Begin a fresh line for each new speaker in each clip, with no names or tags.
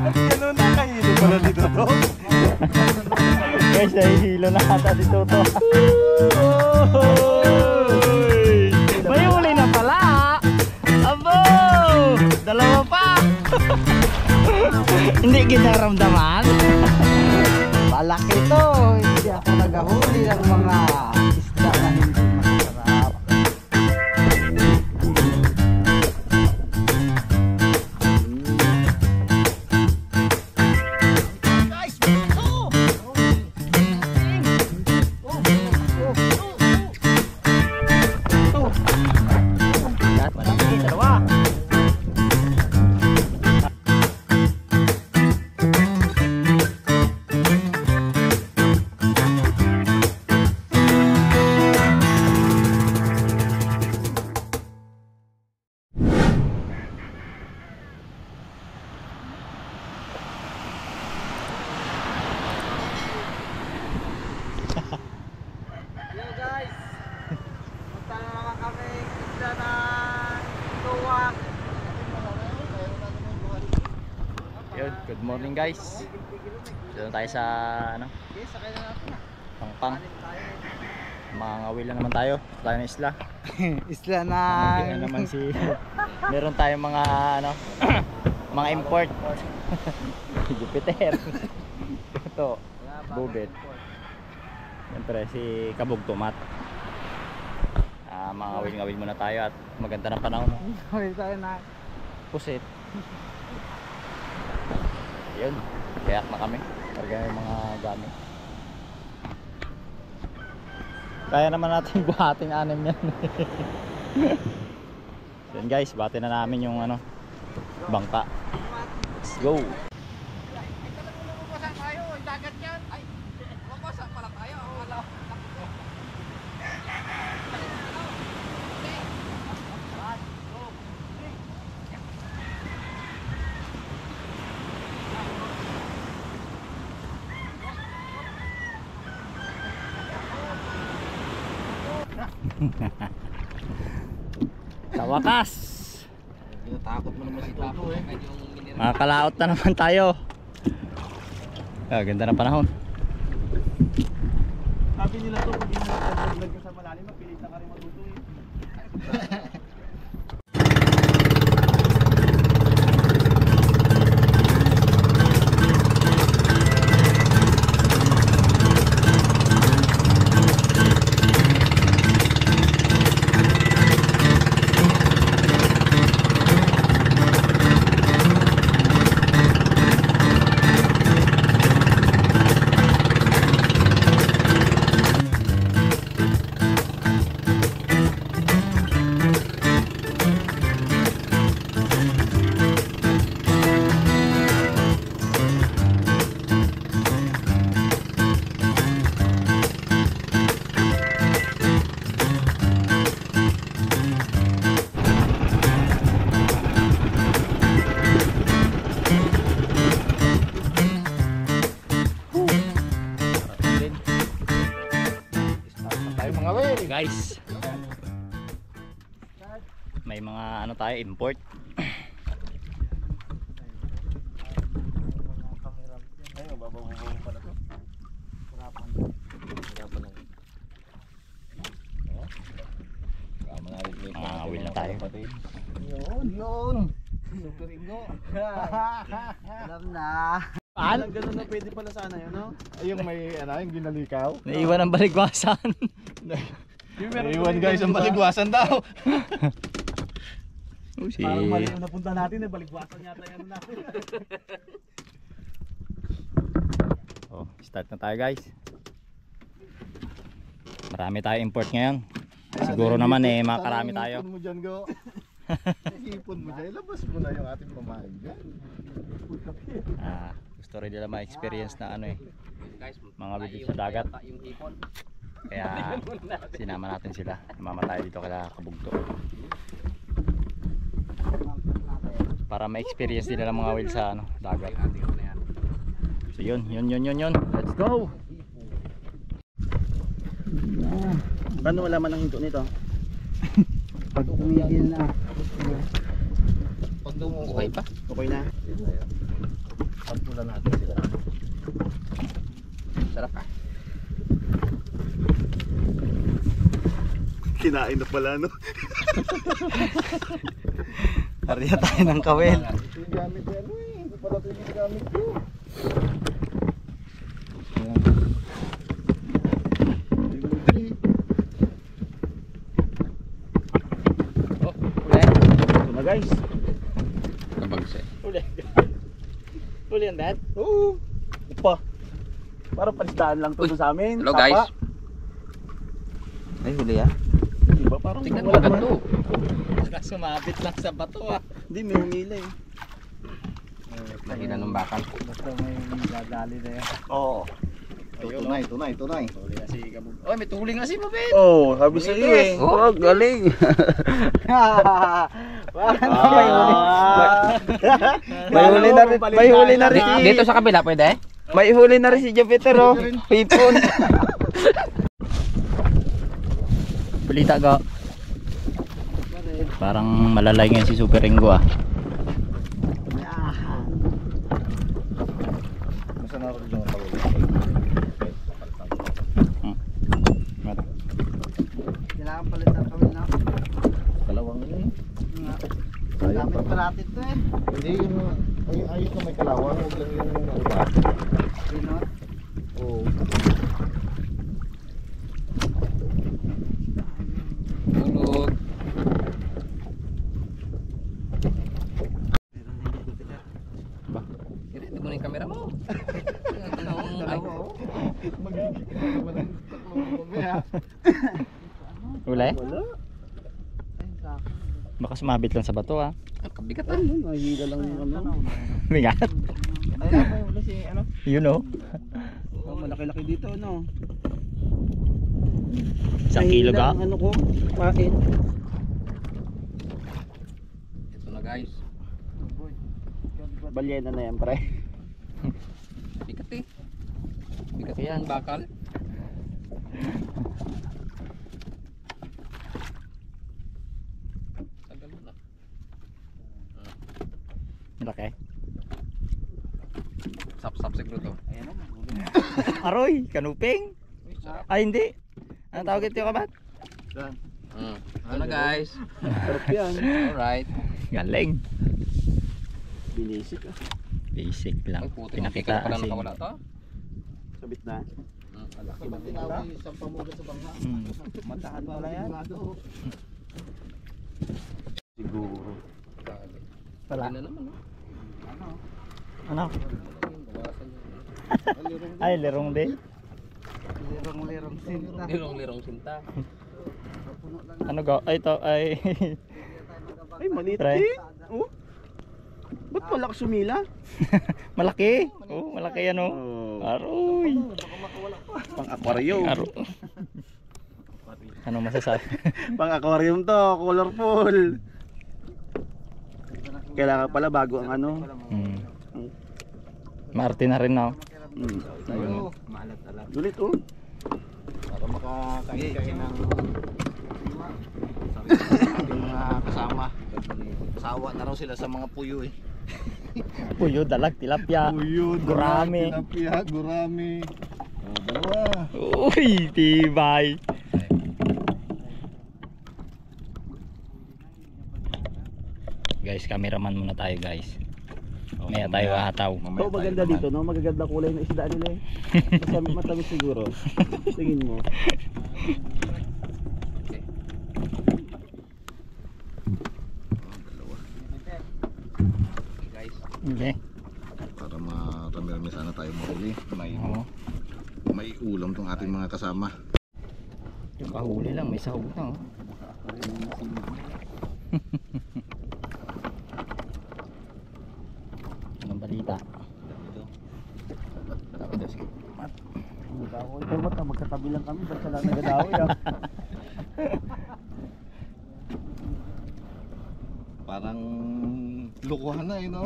Ganun na kahilo pala dito to.
Guys, nahihilo na ata si Toto. May huli na pala. Abo! Dalawa pa. Hindi kita ramdaman.
Malaki to. Hindi ako nagahuli ng mga isda na hindi masarap.
Good morning guys. Dito tayo sa ano? Pangpang. Mga ngawil lang naman tayo. Tayo ng isla.
Isla na.
Naman si meron tayong mga ano, mga import. Jupiter. Ito, bubit. Siyempre si Kabog Tomat. Mga ngawil-ngawil muna tayo at maganda na panahon.
Ngawil tayo na
pusit. Yun, kayak na kami. Karga yung mga gamit. Kaya naman natin buhatin 6 yan. So yun guys, bati na namin yung ano, bangka. Let's go. Sa wakas,
Takot mo naman si Toto eh.
makakalaot na naman tayo. Ganda ng panahon.
Sabi nila to, pag hindi ka sa malalim, mapilit na ka rin matuto eh.
Guys, may mga ano tayo, import. Mga will na tayo.
Yun. Sukuringo. Alam na.
Paano? Ganun na pwede pala sana yun, no? Ay, yung may, ano, yung ginalikaw.
Naiwan ang baligwasan.
Naiwan guys, ang baligwasan daw. Parang mali yung napunta natin, baligwasan yata yan natin.
Oh, start na tayo guys. Marami tayo import ngayon. Siguro naman makarami tayo.
Ipon mo dyan, go. Ipon mo dyan, ilabas mo na yung ating pamain dyan.
Gusto rin nila ma-experience na ano mga video sa dagat. Kaya sinama natin sila. Mamatay dito kala Kabugto. Para ma-experience din nila mga will sa ano, dagat. So yun. Let's go!
Paano wala man ang hinto nito?
Pag tumigil na.
Pag
Okay pa?
Okay na.
Pagpulan natin sila.
Sarap ah.
Kinain na pala, no?
Pariya tayo ng kawel.
Ito yung gamit yan, Ito pala ito yung gamit ko.
Ito na guys.
Kabagsa.
Huli yan, Dad?
Oo. Upa. Parang panistaan lang to sa amin.
Hello
Sapa.
guys.
Ay huli ah.
Diba parang
Tingnan mo
wala
agad
naman.
to.
Baka sumabit lang sa bato ah.
Hindi, may humila eh.
Nakita ng bakal.
Basta may dadali na yan.
Oo. Tunay.
Huli na si Kabog. Oh, may tuling na si Mabit.
Oh, sabi sa iyo eh.
Oh, galing.
May huli na rin. May huli na rin si
Dito sa kabila pwede?
May huli na rin si Jupiter oh. Hipon.
Balita ka. Parang malalay ngayon si Super Ringo ah.
Masa naroon yung tawag?
Kailangan palitan kami na.
Kalawang yun.
Gamit paratit to eh.
Hindi yung ayos na may kalawang. Huwag lang yung
Pinot.
Oo.
Tulog. Ito mo na yung camera mo.
Huli?
Wala.
Baka sumabit lang sa bato ah.
Kabigat
Ano, nahihila lang yung ano.
Bigat.
Ay, ako wala si ano.
You know.
Oh, malaki-laki dito no.
1 kilo ka.
Ang ano ko, pain.
Ito na guys.
Balyena na yan, pre.
Bigat eh. Bigat yan, bakal. Tagal mo na.
Malaki.
Sap-sap siguro to.
Ayan na.
Aroy, kanuping.
Uy, sarap.
Ay hindi. Ano tawag ito kabat?
Ito na guys.
Sarap yan.
Alright.
Galing.
Binisik ah.
Basic lang.
Ay puti.
Pinakita
Pala
kasi.
nakawala to.
Sabit na.
Ba't tinawag yung isang pamugat sa bangka?
Matahan pala yan. Siguro.
Wala.
Wala naman. No?
Ano?
Bawasan yun.
Ay, lerong din.
Lirong-lirong sinta.
Lirong-lirong sinta.
Ano ga? Ay, ito ay
Ay, maliit
Pre.
eh. Oh. Ba't pala ka sumila?
malaki. Oh, malaki yan oh.
Oh.
Aroy.
Pang aquarium.
Aro. Ano masasabi?
Pang aquarium to, colorful. Kailangan pala bago ang ano.
Maarte na rin na.
Ayun. Ulit oh.
Para makakain kayo ng ating mga kasama. Sawa na raw sila sa mga puyo eh.
Puyo, dalag, tilapia.
Puyo,
Gurami.
tilapia, gurami. Dalawa.
Uy, tibay. Guys, cameraman muna tayo guys. Maya tayo hataw.
Oh, maganda dito no, magaganda kulay ng isda nila eh. Matamis siguro. Tingin mo.
Guys.
Okay.
Para marami-rami sana tayo mahuli.
Oo.
May ulam tong ating mga kasama.
Yung kahuli lang, may sahog na oh. Anong balita?
Dapat daw sige.
Ito mata, magkatabi lang kami, basta lang nagadawi ah.
Parang lukuhan na eh no?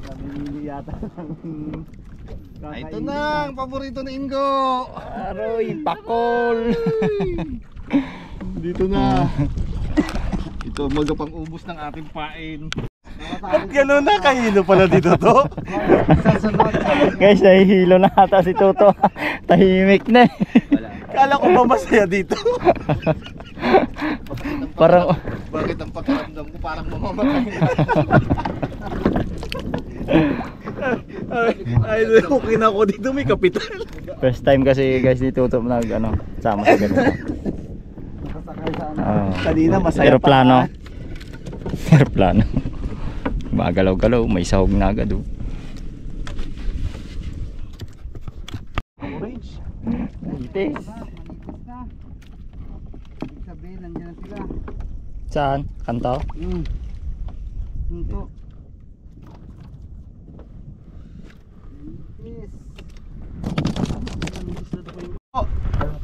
Namimili yata ng
Ay, ito na ang paborito ni Ingo.
Aroy, pakol.
Dito na. Ito, magapang ubos ng ating pain.
Ba't
Ganun na, kahilo pala dito to.
Sasunod.
Guys, nahihilo na ata si Toto. Tahimik na eh.
Kala ko ba masaya dito?
Parang
Bakit ang pakiramdam ko parang mamamatay na? Ay, okay na ako dito, may kapital.
first time kasi guys ni Toto nag ano, sama sa ganito.
Nakasakay sa ano.
Oh.
Kanina masaya
Aeroplano.
pa.
Aeroplano. Magalaw-galaw, may sahog na agad oh.
Orange.
Itis.
Manipis na. Ibig sabihin, nandiyan na sila.
Saan? Kanto?
Ito. Manipis.
Oh,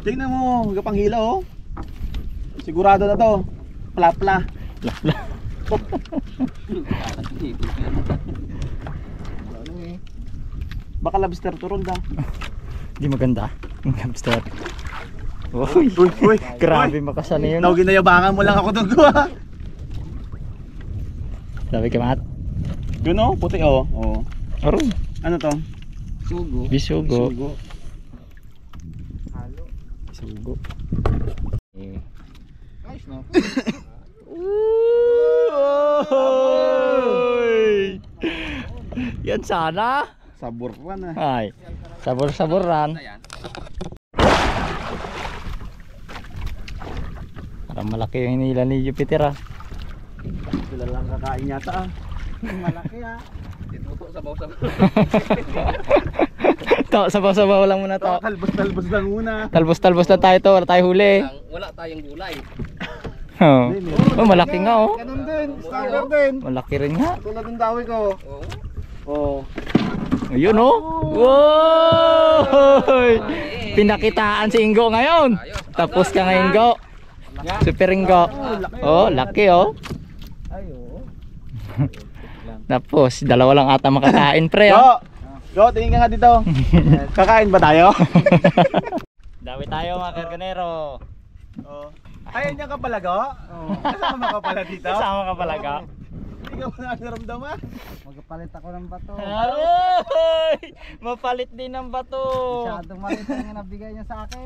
tingnan mo, gapang hila oh. Sigurado na to. Plapla. Ano eh? Baka lobster to ron da.
Di maganda. Ang hamster. Uy,
Uy,
grabe makasan na yun.
Now ginayabangan mo lang ako doon ko ha.
Sabi ka Matt?
Yun oh, puti oh. Oh.
Aron.
Ano to?
Sugo.
Bisugo.
Sugo.
Halo.
Bisugo. Eh.
Nice no?
Uy! Yan sana.
Sabor pa na.
Ay, sabor-saboran. Parang malaki yung hinila ni Jupiter ah.
Sila lang kakain yata ah.
Malaki ah.
Ituto sa bawsaw.
To, sabaw-sabaw lang muna to.
Talbos-talbos lang muna.
Talbos-talbos na tayo to, wala tayo huli.
Wala tayong gulay.
Oh, oh malaki nga oh.
Ganun din, starter din.
Malaki rin nga.
Tulad ng dawi ko.
Oo.
Oh.
Ayun oh. Wow! Pinakitaan si Ingo ngayon. Tapos ka nga Ingo. Super Ingo. Oh, laki oh.
Ay, oo.
Tapos, dalawa lang ata makakain pre oh.
Go, tingin ka nga dito. Kakain ba tayo?
Dawi tayo mga karganero.
Oh. Ayun niya ka pala, Go? Oo. Kasama ka pala dito?
Kasama ka pala ka?
Hindi ka mo na naramdaman?
Magpapalit ako ng bato.
Aroy! Mapalit din ng bato.
Masyadong maliit ang nabigay niya sa akin.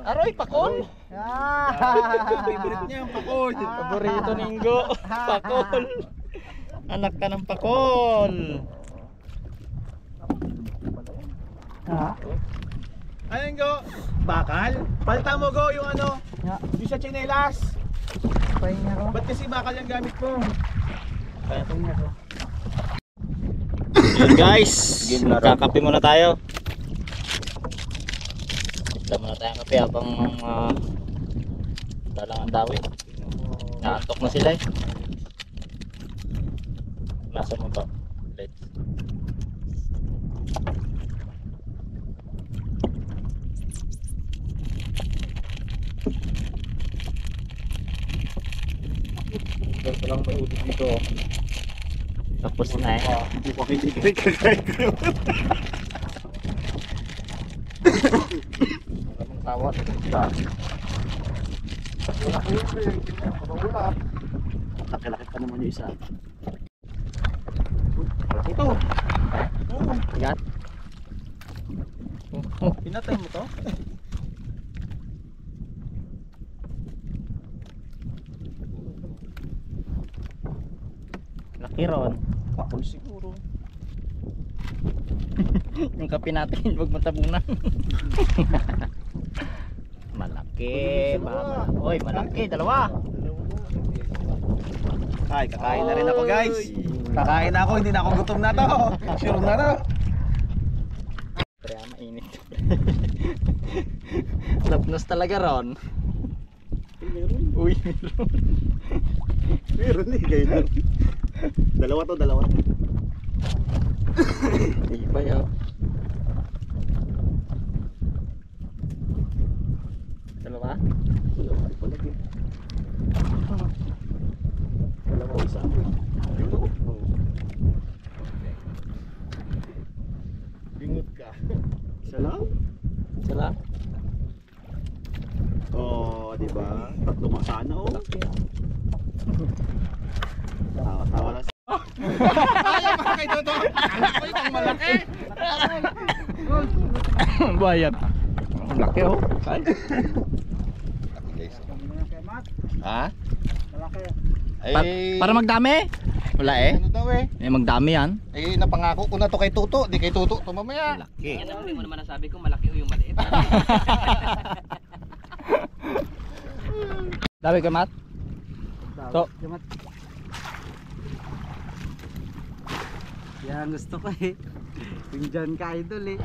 Aroy, pakol.
Ah!
Favorite niya ang pakol.
Paborito ni Ingo. Pakol. Anak ka ng pakol.
Ha?
Ayun, Go. Bakal? Palitan mo, Go, yung ano,
Ya,
yung sa tsinelas.
pahinga ko.
Ba't kasi bakal yung gamit ko?
Pahinga ko.
Yun guys, kakape muna tayo. Kita muna tayo kape habang dalang ang dawi. Naantok na sila eh. Nasa mo ba? Let's. Ito lang may ulit dito. Tapos na eh.
Hindi ko kinikrik kakain ko.
Maraming tawat.
Laki-laki pa naman yung isa.
Ito. Tigat.
Pinatay mo to?
Laki ron.
Pakul siguro.
Yung kape natin, huwag matabunan. Malaki. Oy, malaki. Dalawa.
Ay, kakain na rin ako guys. Kakain na ako, hindi na ako gutom na to. Sure na to.
Kaya mainit. Lapnos talaga ron. Uy, meron.
Meron eh, ganyan. Dalawa to, dalawa.
Iba yun. Dalawa?
Dalawa palagi. Dalawa o isa. Bingot ka. Isa lang?
Isa lang?
Oh, di ba? Tatlo nga sana oh. Ayaw malaki Toto. Anak ko itong malaki.
Bayat. Ang laki oh. Ay.
Ha?
Malaki.
Para magdami? Wala eh.
Ano daw eh?
Magdami yan.
Napangako ko na to kay Tuto. Di kay Tuto to mamaya.
Laki.
Yan ang huli mo naman nasabi ko, malaki o yung maliit.
Dami ka, Mat? To.
Jamat. Yan gusto ko eh. Pinjan ka idol eh.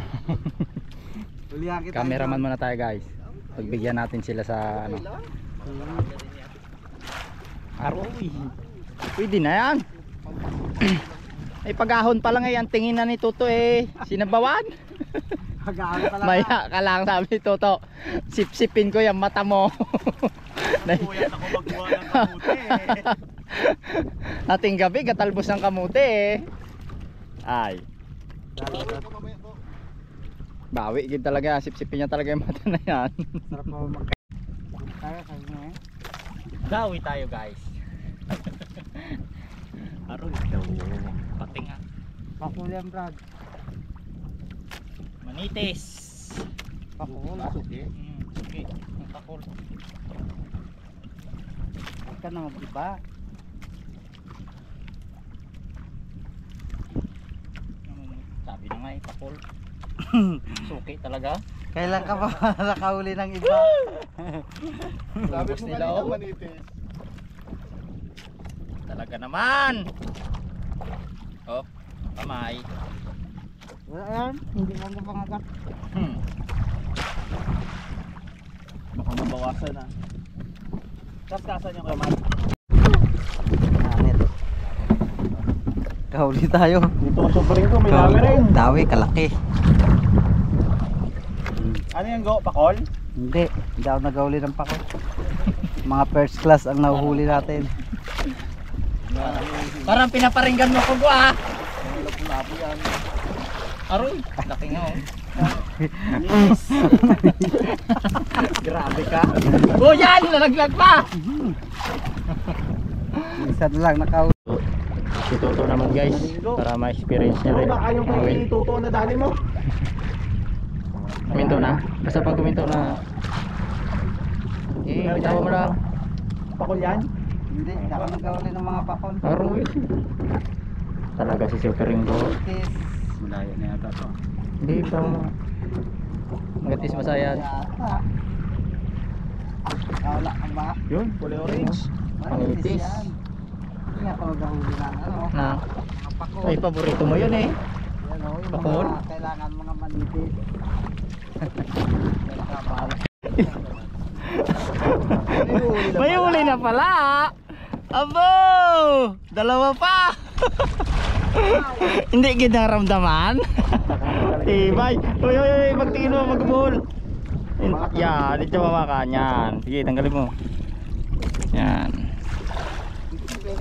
Ulihan kita.
Cameraman muna tayo guys. Pagbigyan natin sila sa ano. Aroy. Pwede na yan. Ay pag-ahon pa lang eh. Ang tingin na ni Toto eh. Sinabawan.
Pag-ahon pa lang.
Maya ka lang sabi ni Toto. Sip-sipin ko yung mata mo.
Kuya ako magbuha ng kamuti.
Ating gabi katalbos ng kamuti eh. Ay. Bawi gid talaga. Sip-sipin niya talaga yung mata na yan.
Sarap mo mag... Kaya kayo eh.
Dawi tayo guys. Aroy daw. Pating ah.
Pakulian Brad.
Manitis.
Pakul.
Suki.
Okay. Ang pakul.
Huwag ka na mag-iba.
Sabi na nga eh, pakul. Suki talaga.
Kailan ka ba nakahuli ng iba?
Sabi
Ubus
mo
nila,
kanina
oh.
manitis.
Talaga naman. Oh, kamay.
Wala yan. Hindi mo mapangagat.
Baka mabawasan na. Kaskasan yung kamay.
Anit. Kahuli tayo.
Dito ko sobrang ko, may dami rin.
Dawi, kalaki.
Ano yung go? Pakol?
Hindi ako nagahuli ng pakol. Mga first class ang nahuhuli natin.
Parang pinaparinggan mo ko ah.
Lapo yan.
Aroy, laki nga oh. Grabe ka. Oh yan, nalaglag pa.
Isa na lang nakahuli.
Si Toto naman guys, para ma-experience niya rin.
Baka yung kay Tuto na dali mo.
Kuminto na. Basta pag kuminto na. Eh, bitawa mo lang.
Pakol yan?
Hindi ako nagahuli ng mga pakol.
Aroy. Talaga si Super Ringo.
Tis.
Malaya na yata to.
Hindi pa. Magatis masayan.
Yata. Wala ka ba?
Yun, kulay orange.
Manitis.
Yan. Hindi ako nagahuli ng ano.
Na.
Mga pakol.
Ay, paborito mo yun eh.
Yan o, yung
Pakol?
mga kailangan mga manitis.
May huli na pala. Abo! Dalawa pa. Hindi ginaramdaman. Tibay. Uy, uy, uy, magtingin mo, magbuhol. Yan, dito mamakan yan. Sige, tanggalin mo. Yan.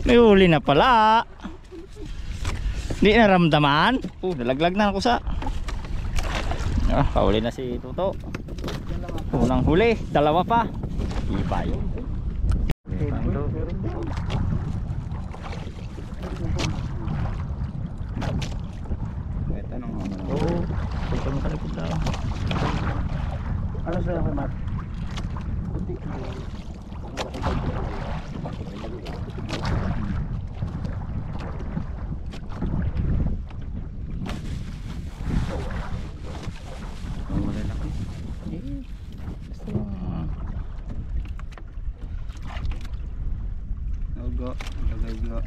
May huli na pala. Hindi naramdaman. Nalaglag na ako sa. Ah, kahuli na si Tuto. Unang huli, dalawa pa. Ibay.
Ito nang
Oo. Punta mo kalikod lang.
ano sa'yo kay Matt?
Ogo, ogo.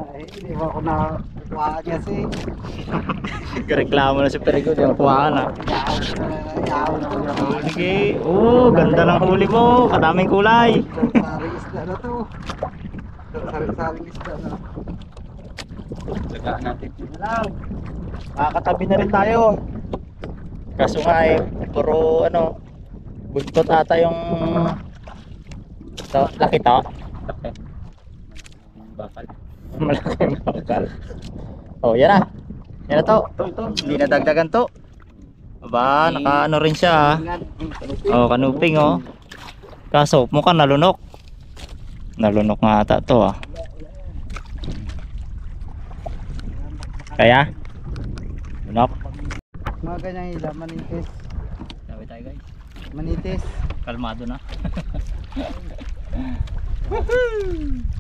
Ay, hindi mo ako nakuha kasi.
Reklamo na si Perigo, di nakuha na.
Yaon ko.
Sige. Oh, ganda ng huli mo. Kadaming kulay.
Saring isda na to. Saring isda na.
Lagaan natin. Lang. Makakatabi na rin tayo.
Kaso nga eh, puro ano, buntot ata yung laki to. Laki. Bakal. Malaki yung bakal. Oh, yan na. Yan na to. Hindi na dagdagan to. Aba, naka ano rin siya. Oh, kanuping oh. Kaso mukhang nalunok. Nalunok nga ata to ah. Kaya? Lunok.
Mga ganyang hila, manitis.
Sabi tayo guys.
Manitis.
Kalmado na.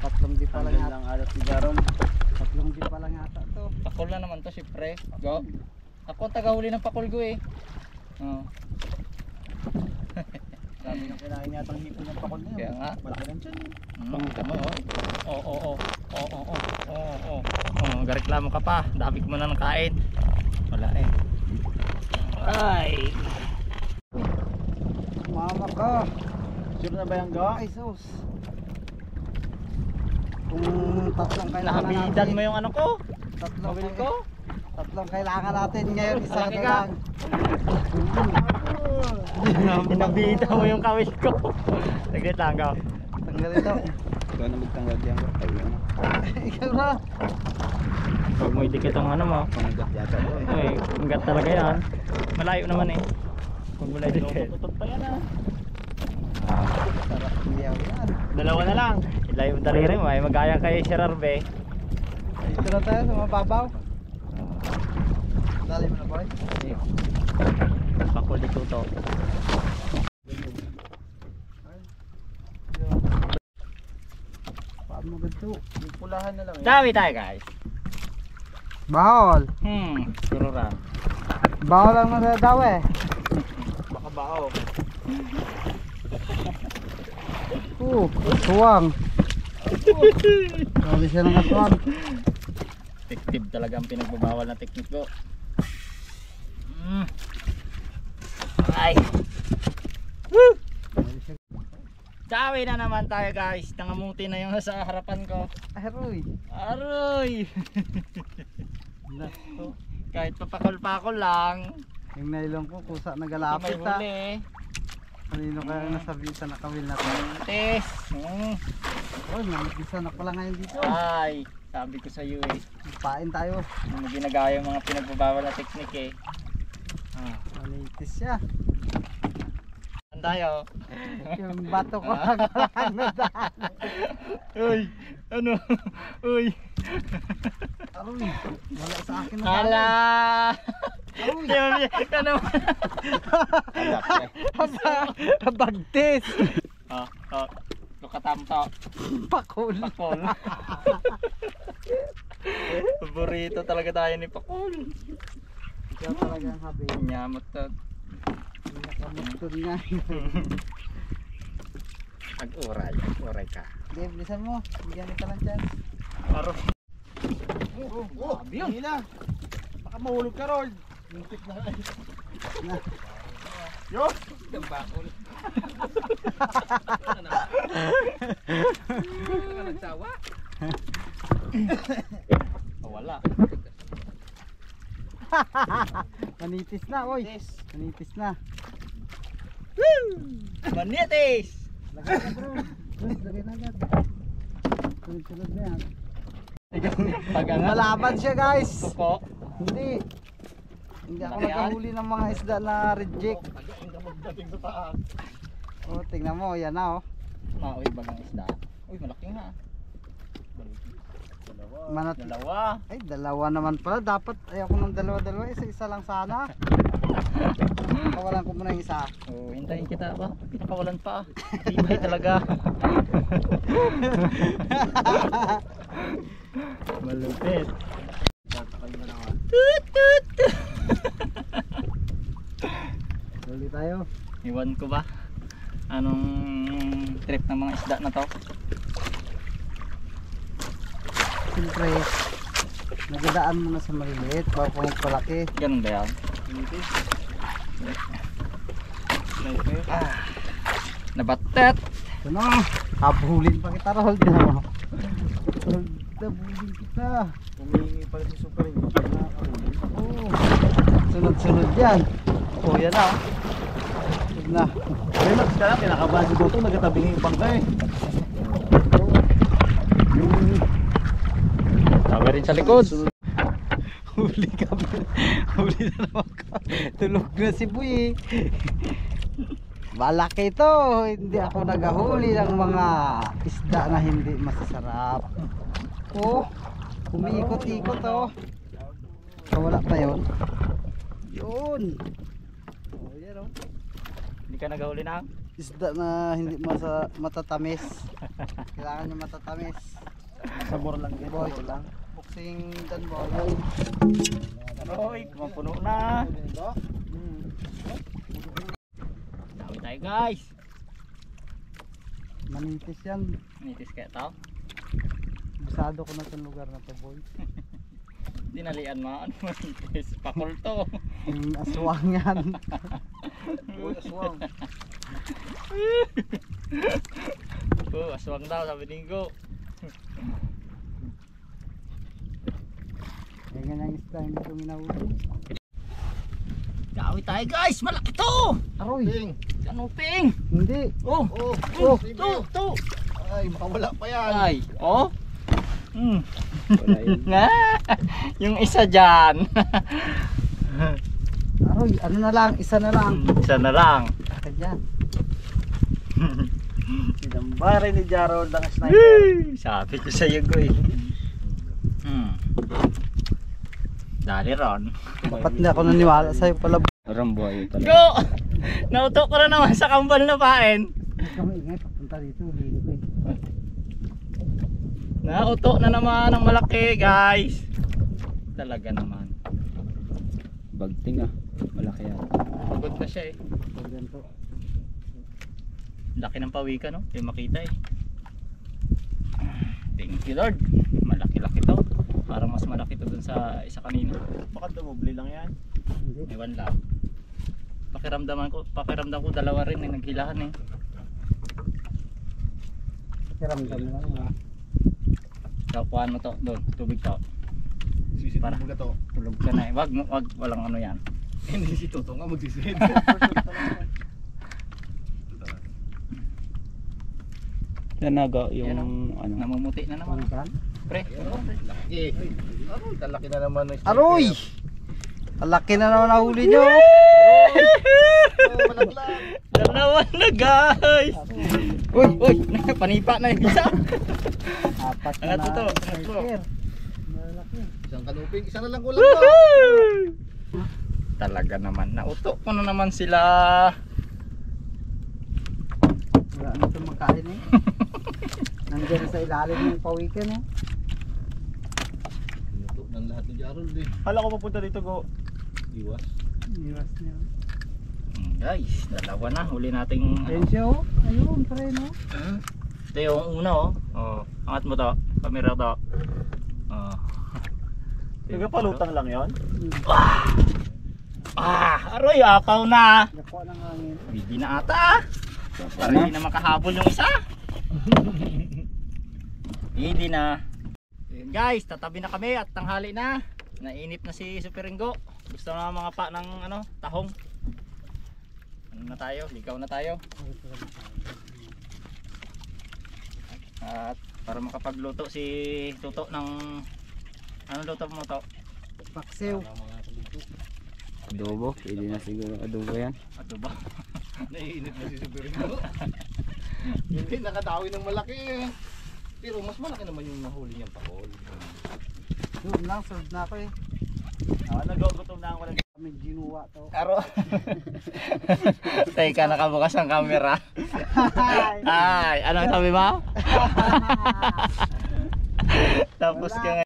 Tatlong di pa lang yata.
alat si Jaron.
Tatlong di pa lang yata to.
Pakol na naman to siyempre. Go. Ako ang tagahuli ng pakol ko eh. Oh.
Sabi na kailangan yata ang hipon ng pakol na
Kaya
yun.
nga.
Malaki lang dyan.
Tama oh. Gareklamo ka pa. Dami ko mo na ng kain. Wala eh. Ay.
Mama ka.
Sure na ba yung go?
Ay sus. Kung tatlong kailangan
Nakabidan
natin.
mo yung ano ko.
Tatlong
Kawil ko.
Tatlong kailangan natin ngayon. Isa
Malaki
na
ka.
lang.
Inabida mo yung kawil ko. Saglit lang ka.
Tanggal ito.
Ikaw na magtanggal diyan ko. Ayun.
Ikaw na.
Huwag mo idikit ang ano mo.
Panggat yata ko eh.
Ay, hanggat talaga yan. Malayo naman eh. Huwag mo na idikit.
Tutot pa yan ah.
Sarap hindi ako yan.
Dalawa na lang. Ilayo yung daliri mo. Ay magaya kay Sir Arbe.
Dito na tayo sa mababaw. Dali mo na boy.
Pakul dito to.
Paano mo ganito?
Yung pulahan na lang eh.
Dami tayo guys.
Bahol.
Sururan.
Bahol lang na daw eh.
Baka bao.
Suwang. Sabi siya ng aswang.
Effective talaga ang pinagbabawal na teknik ko. Ay. Dami na naman tayo guys. Nangamuti na yung nasa harapan ko.
Aroy.
Aroy. Kahit papakol-pakol lang.
Yung nailong ko kusa
May
nagalapit ha.
huli.
Kanino kaya nasabi sa nakawil na to?
Tes.
Uy, mamagisa na pala ngayon dito.
Ay, sabi ko sa iyo eh.
Pain tayo.
Hindi ginagaya yung mga pinagbabawal na teknik eh.
Manitis siya.
Saan tayo?
Yung bato ko lang nadaan.
Uy, ano? Uy.
Aroy, wala sa akin na
Hala!
Aroy,
Ano?
bagtis.
Lukatamto.
Pakul.
Pakol. Paborito talaga tayo ni Pakol.
Ikaw talagang habi.
Nyamot to.
Nakamutod nga.
Ag-uray. Uray ka.
Sige, bilisan mo. Bigyan kita ng chance.
Paro.
Sabi yun. Hila. Baka mahulog ka Rol. Muntik na. Yo!
Ang bakol. Ano nagsawa?
Wala.
Manitis na, oy. Manitis na.
Manitis!
Lagay na bro. Lagay na agad. Sunod-sunod na yan. Malaban siya guys.
Suko.
Hindi. Hindi ako
Laki yan.
nakahuli ng mga isda na reject. Oh, tingnan mo, yan na oh.
Uy, bagang isda. Uy, malaki nga.
Manat.
Dalawa.
Ay, dalawa naman pala. Dapat ayoko ng dalawa-dalawa. Isa-isa lang sana. Kawalan ko muna yung isa.
Oh, hintayin kita ba? Pinakawalan pa. Tibay talaga. Malupit. Tut tut.
Huli tayo.
Iwan ko ba? Anong trip ng mga isda na to?
Siyempre, nagadaan muna sa maliliit bago ka magpalaki.
Ganun ba yan? Nabatet!
Ito na. Habulin pa kita, Rold. Rold, habulin kita.
Humingi pala si Super Ring.
Oo. Sunod-sunod yan. Oh, yan na. Yan na.
Relax ka lang. Kinakabahan si Goto. Nagkatabingin yung pangka eh.
pa rin sa likod. Huli kami. Huli na naman ka.
Tulog na si Boy eh. Malaki ito. Hindi ako nagahuli ng mga isda na hindi masasarap. Oh, umiikot-ikot oh. Wala pa yun. Yun. Oh, yan oh.
Hindi ka nagahuli na?
Isda na hindi matatamis. Kailangan nyo matatamis.
Sabor lang yan.
Boy,
Sabor lang.
boxing dan boy.
Aroy, kumapuno na. Dami tayo guys.
Manitis yan.
Nitis kaya tao.
Bisado ko na sa lugar na to boy.
Dinalian mo. Ano manitis? Pakul to.
Yung aswang yan.
Uy, aswang.
Oh, aswang daw sabi Dingo.
Yung ganyang isda hindi ko minahuli.
Dami tayo guys. Malaki to.
Aroy!
Kanuping.
Hindi!
Oh.
Oh,
Oh!
To.
ay, makawala pa yan.
Ay. Oh. Hmm.
Wala yun.
Nga. Yung isa dyan.
Aroy! Ano na lang? Isa na lang.
Isa na lang.
Kaya.
Sinambari ni Jarol ng sniper.
Sabi ko sa iyo goy. Dali ron.
Dapat hindi ako naniwala sa'yo pala.
Ramboy pala. Go! Nautok ko na naman sa kambal na pain.
Huwag kami ingay. Papunta dito. Huli ko eh.
Nautok na naman ang malaki guys. Talaga naman.
Bagting ah. Malaki yan.
Pagod na siya eh.
Pag ganito.
Laki ng pawika no. Hindi makita eh. Thank you Lord. Malaki-laki to. Parang mas malaki to dun sa isa kanina.
Baka dumubli lang yan.
Hindi.
Ewan lang. Pakiramdam ko dalawa rin eh, naghilahan eh.
Kiramdam lang. ah.
Kuhaan mo to, doon, tubig to. Para.
Sisitubog na to.
Tulog ka na eh. Wag, walang ano yan.
Hindi si Toto nga magsisid.
Nanaga
yung
ano. Namumuti na naman.
Pangkan.
Pre.
Laki. Aroy, kalaki na naman ng sniper.
Aroy! Malaki na naman nahuli nyo.
Oh, malaglag.
Dalawa na guys. Uy, panipa na yung isa.
Apat na
Ano to?
sniper. Malaki.
Isang kanuping, isa na lang kulang to.
Talaga naman, nautok ko na naman sila.
Wala na itong makain eh. Nandiyan sa ilalim ng pawikan eh.
Ito ng lahat ni Jarol din.
Kala ko papunta dito go.
Iwas.
Iwas niya.
Guys, dalawa na, huli nating ano.
Tensyo. Ayun, pre no.
Ito yung una oh. Oh, angat mo to, camera to. Oh.
Nagpalutang lang yon.
Aroy, apaw na.
Dako ng hangin.
Hindi na ata. Para hindi na makahabol yung isa. Hindi na. Ayun guys, tatabi na kami at tanghali na. Nainip na si Super Ringo. Gusto na mga pa ng ano, tahong. Ano na tayo? Ligaw na tayo. At para makapagluto si Tuto ng ano luto mo to?
Paksiw.
Adobo, pwede na siguro adobo yan. Adobo.
Naiinit na si Superino. Hindi, nakadawi ng malaki eh. Pero mas malaki naman yung nahuli niyang pakol.
Doon lang, serve na ako eh.
Nag-gutom na ako.
Kami ginuwa to.
Aro. Teka, nakabukas ang camera. Ay, anong sabi mo? Tapos ka nga.